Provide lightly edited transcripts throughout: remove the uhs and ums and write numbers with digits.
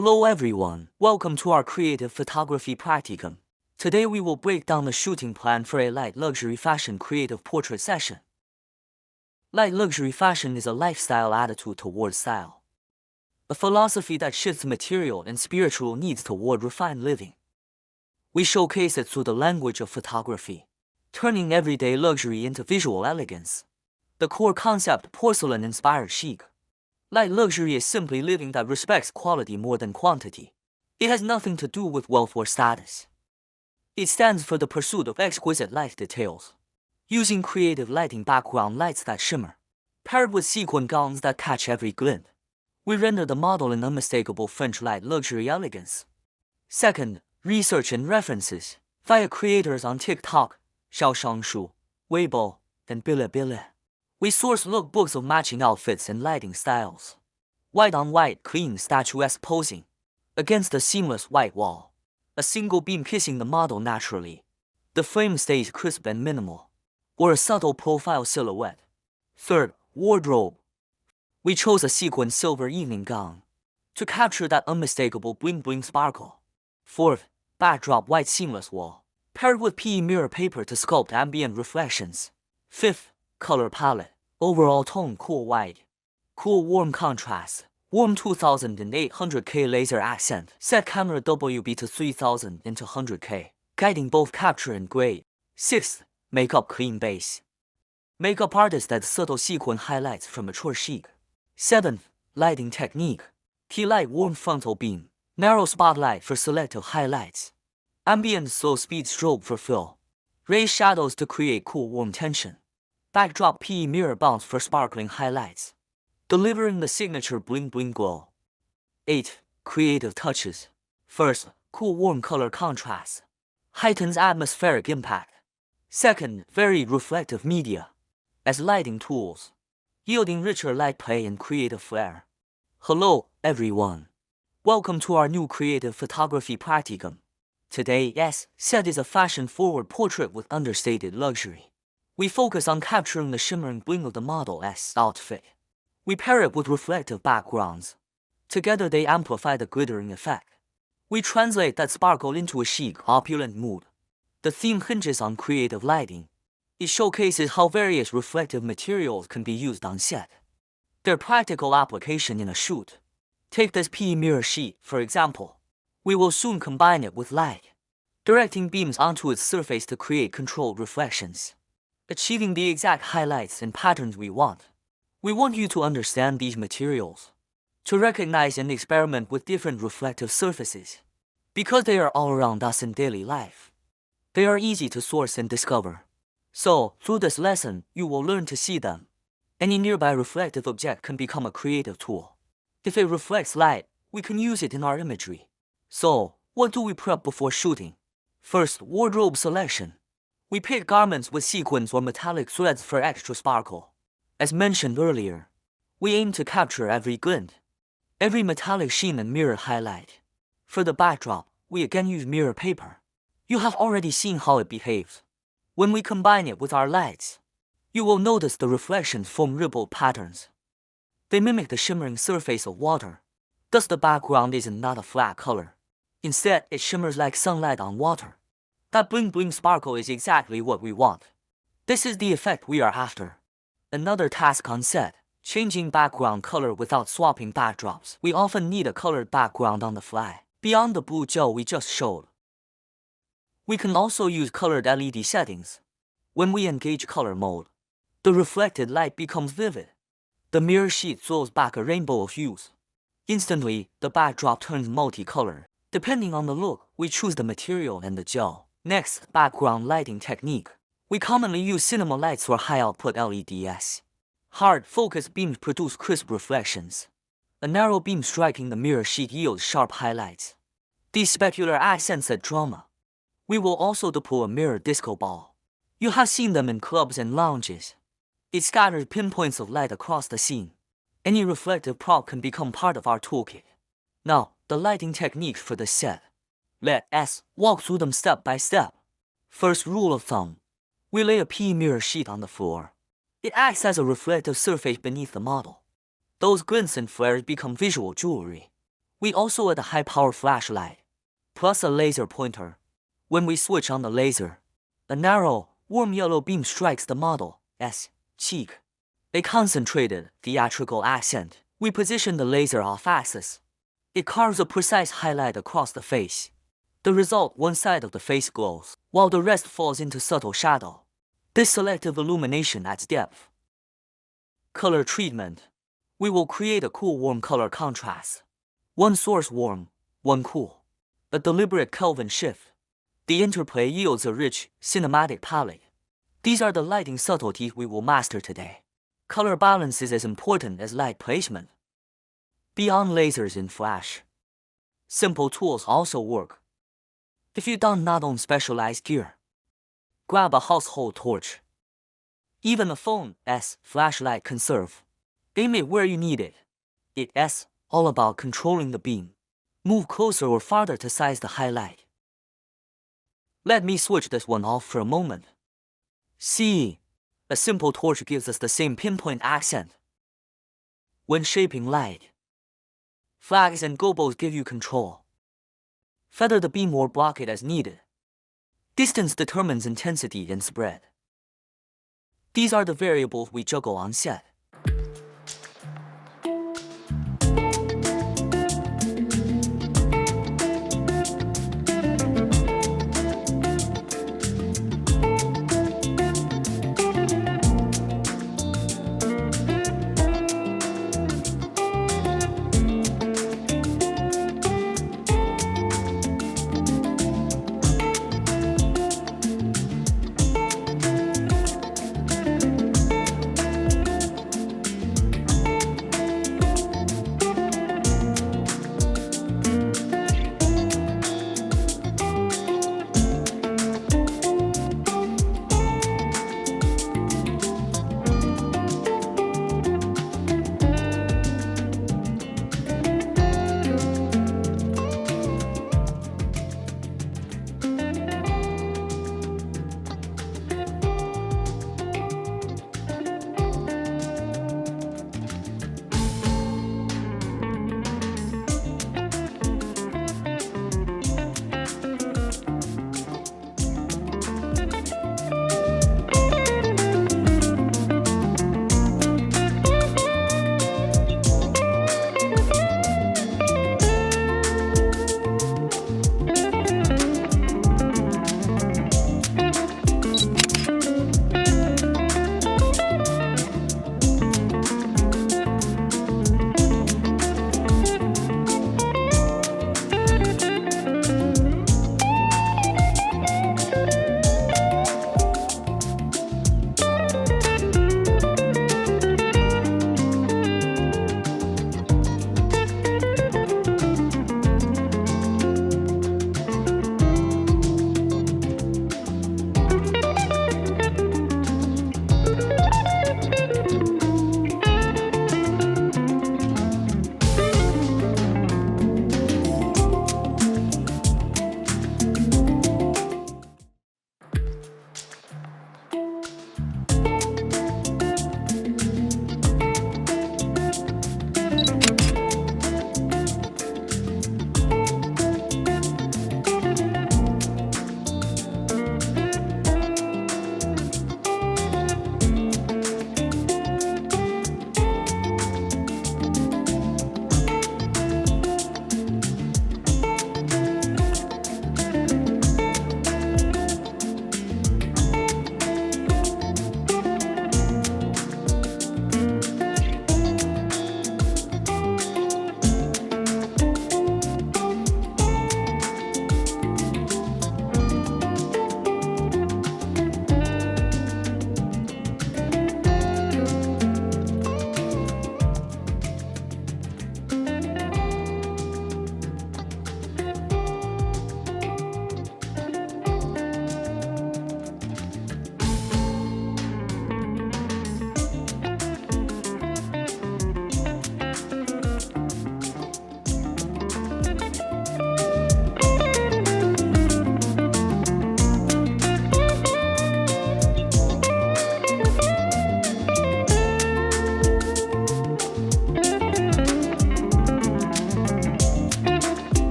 Hello everyone, welcome to our Creative Photography Practicum. Today we will break down the shooting plan for a light luxury fashion creative portrait session. Light luxury fashion is a lifestyle attitude towards style. A philosophy that shifts material and spiritual needs toward refined living. We showcase it through the language of photography, turning everyday luxury into visual elegance. The core concept, porcelain-inspired chic. Light luxury is simply living that respects quality more than quantity. It has nothing to do with wealth or status. It stands for the pursuit of exquisite light details, using creative lighting background lights that shimmer, paired with sequin gowns that catch every glint. We render the model in unmistakable French light luxury elegance. Second, research and references via creators on TikTok, Xiaoshangshu, Weibo, and Bilibili. We source lookbooks of matching outfits and lighting styles. White on white, clean, statuesque posing against a seamless white wall. A single beam kissing the model naturally. The frame stays crisp and minimal, or a subtle profile silhouette. Third, wardrobe. We chose a sequin silver evening gown to capture that unmistakable bling-bling sparkle. Fourth, backdrop white seamless wall, paired with PE mirror paper to sculpt ambient reflections. Fifth, color palette. Overall tone cool white. Cool warm contrast. Warm 2800K laser accent. Set camera WB to 3000 into 100K, guiding both capture and grade. Sixth, makeup clean base. Makeup artist adds subtle sequin highlights from mature chic. Seventh, lighting technique. Key light warm frontal beam. Narrow spotlight for selective highlights. Ambient slow speed strobe for fill. Raise shadows to create cool warm tension. Backdrop PE mirror bounce for sparkling highlights, delivering the signature bling-bling glow. 8. Creative touches. First, cool warm color contrast heightens atmospheric impact. Second, varied reflective media as lighting tools, yielding richer light play and creative flair. Hello, everyone. Welcome to our new Creative Photography Practicum. Today's set is a fashion-forward portrait with understated luxury. We focus on capturing the shimmering bling of the model's outfit. We pair it with reflective backgrounds. Together they amplify the glittering effect. We translate that sparkle into a chic, opulent mood. The theme hinges on creative lighting. It showcases how various reflective materials can be used on set. Their practical application in a shoot. Take this PE mirror sheet, for example. We will soon combine it with light, directing beams onto its surface to create controlled reflections, achieving the exact highlights and patterns we want. We want you to understand these materials, to recognize and experiment with different reflective surfaces, because they are all around us in daily life. They are easy to source and discover. So, through this lesson, you will learn to see them. Any nearby reflective object can become a creative tool. If it reflects light, we can use it in our imagery. So, what do we prep before shooting? First, wardrobe selection. We pick garments with sequins or metallic threads for extra sparkle. As mentioned earlier, we aim to capture every glint, every metallic sheen and mirror highlight. For the backdrop, we again use mirror paper. You have already seen how it behaves. When we combine it with our lights, you will notice the reflections form ripple patterns. They mimic the shimmering surface of water. Thus the background is not a flat color. Instead, it shimmers like sunlight on water. That bling-bling sparkle is exactly what we want. This is the effect we are after. Another task on set, changing background color without swapping backdrops. We often need a colored background on the fly, beyond the blue gel we just showed. We can also use colored LED settings. When we engage color mode, the reflected light becomes vivid. The mirror sheet throws back a rainbow of hues. Instantly, the backdrop turns multicolored. Depending on the look, we choose the material and the gel. Next, background lighting technique. We commonly use cinema lights or high-output LEDs. Hard, focused beams produce crisp reflections. A narrow beam striking the mirror sheet yields sharp highlights. These specular accents add drama. We will also deploy a mirror disco ball. You have seen them in clubs and lounges. It scatters pinpoints of light across the scene. Any reflective prop can become part of our toolkit. Now, the lighting techniques for the set. Let's walk through them step by step. First rule of thumb. We lay a PE mirror sheet on the floor. It acts as a reflective surface beneath the model. Those glints and flares become visual jewelry. We also add a high-power flashlight, plus a laser pointer. When we switch on the laser, a narrow, warm yellow beam strikes the model's cheek. A concentrated, theatrical accent. We position the laser off-axis. It carves a precise highlight across the face. The result, one side of the face glows, while the rest falls into subtle shadow. This selective illumination adds depth. Color treatment. We will create a cool warm color contrast. One source warm, one cool. A deliberate Kelvin shift. The interplay yields a rich, cinematic palette. These are the lighting subtleties we will master today. Color balance is as important as light placement. Beyond lasers in Flash, simple tools also work. If you don't not own specialized gear, grab a household torch. Even a phone's flashlight can serve. Aim it where you need it. It's all about controlling the beam. Move closer or farther to size the highlight. Let me switch this one off for a moment. See, a simple torch gives us the same pinpoint accent. When shaping light, flags and gobos give you control. Feather the beam or block it as needed. Distance determines intensity and spread. These are the variables we juggle on set.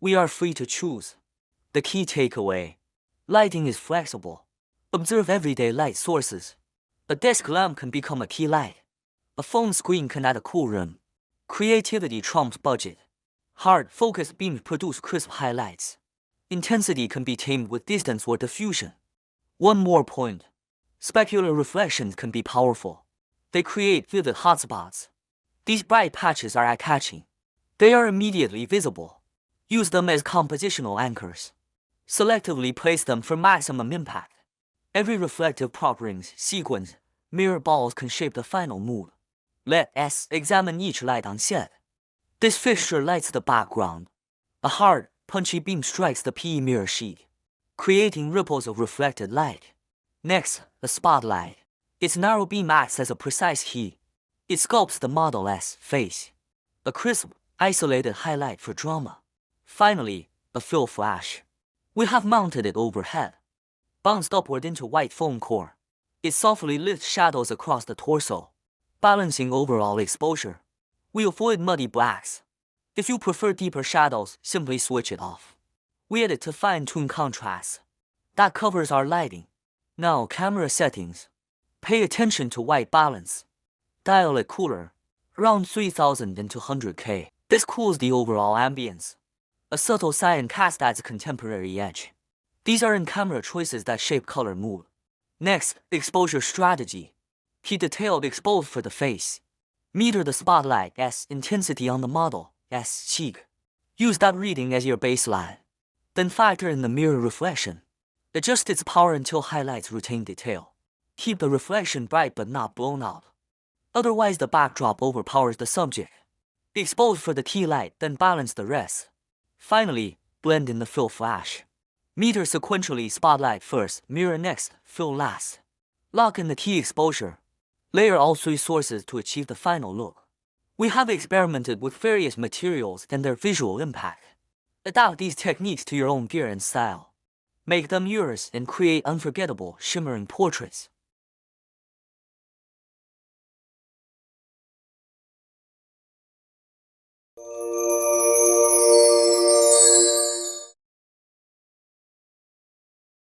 We are free to choose. The key takeaway: lighting is flexible. Observe everyday light sources. A desk lamp can become a key light. A phone screen can add a cool room. Creativity trumps budget. Hard, focused beams produce crisp highlights. Intensity can be tamed with distance or diffusion. One more point: specular reflections can be powerful. They create vivid hotspots. These bright patches are eye-catching. They are immediately visible. Use them as compositional anchors. Selectively place them for maximum impact. Every reflective prop rings, sequence, mirror balls can shape the final mood. Let's examine each light on set. This fixture lights the background. A hard, punchy beam strikes the PE mirror sheet, creating ripples of reflected light. Next, the spotlight. Its narrow beam acts as a precise key. It sculpts the model's face. A crisp, isolated highlight for drama. Finally, a fill flash. We have mounted it overhead, bounced upward into white foam core. It softly lifts shadows across the torso, balancing overall exposure. We avoid muddy blacks. If you prefer deeper shadows, simply switch it off. We edit to fine-tune contrast. That covers our lighting. Now, camera settings. Pay attention to white balance. Dial it cooler, around 3000 into 100K. This cools the overall ambience. A subtle cyan cast adds a contemporary edge. These are in-camera choices that shape color mood. Next, exposure strategy. Keep detailed exposed for the face. Meter the spotlight's intensity on the model's cheek. Use that reading as your baseline. Then factor in the mirror reflection. Adjust its power until highlights retain detail. Keep the reflection bright but not blown out. Otherwise the backdrop overpowers the subject. Expose for the key light, then balance the rest. Finally, blend in the fill flash. Meter sequentially, spotlight first, mirror next, fill last. Lock in the key exposure. Layer all three sources to achieve the final look. We have experimented with various materials and their visual impact. Adapt these techniques to your own gear and style. Make them yours and create unforgettable, shimmering portraits.